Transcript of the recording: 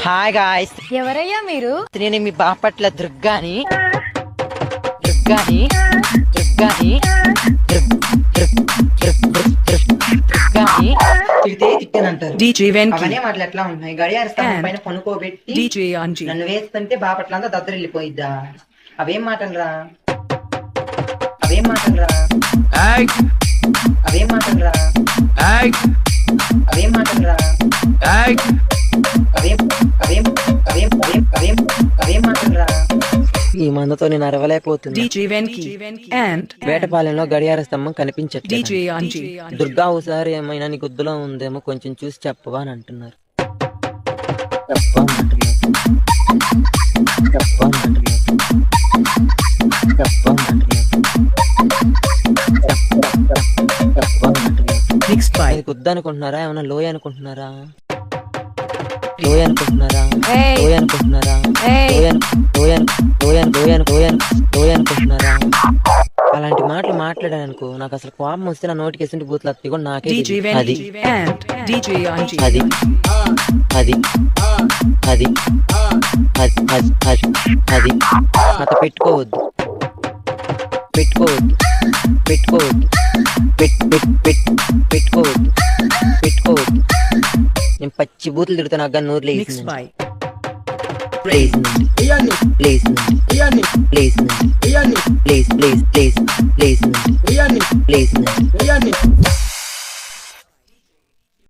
Hi guys, ఎవరయ్యా మీరు? నేను మీ బాపట్ల దుర్గాని దుర్గాని దుర్గాని దుర్గాని తిడితే తిట్టానంటారు. DJ Venki అవన్నీ మాటలు ఎట్లా ఉన్నాయి? గడియార స్తంభం పైన పనుకోబెట్టి DJ Anji. నన్ను వేస్తుంటే బాపట్ల అంతా దద్దరిల్లిపోయిద్దా? అవేం మాటలురా? అవేం మాటలురా? అవేం మాటలురా? అవేం మాటలురా? అవేం మాటలురా? ఈ మందుతో నేను అరవలేకపోతున్నా. DJ Venki and వేటపాలెంలో గడియార స్తంభం కనిపించట్లేదు. DJ Anji. దుర్గా ఒకసారి ఏమైనా నీ గుద్దులో ఉందేమో కొంచెం చూసి చెప్పవా అని అంటున్నారు. చెప్పవా అని అంటున్నారు. చెప్పవా అని అంటున్నారు. చెప్పవా అని అంటున్నారు. చెప్పవా అని అంటున్నారు. mixed by ఇది గుద్ద అనుకుంటున్నారా? ఏమన్నా లోయ అనుకుంటున్నారా? లోయ అనుకుంటున్నారా? Hey. లోయ అనుకుంటున్నారా? Hey. లోయ అనుకుంటున్నారా? అలాంటి మాటలు మాట్లాడాను నాకు అసలు కోపం వస్తే నా నోటికి వేసింటి బూతులు అత్తి కూడా నాకే DJ తెలియదు. అది Venki and DJ Anji. అది అది అది అది అది అది నాతో పెట్టుకోవద్దు పెట్టుకోవద్దు పెట్టుకోవద్దు పెట్టుకోవద్దు పెట్టుకోవద్దు. నేను పచ్చి బూతులు తిడుతా నాకు కానీ నోరు Mixed లేసింది. by please please please please please please please please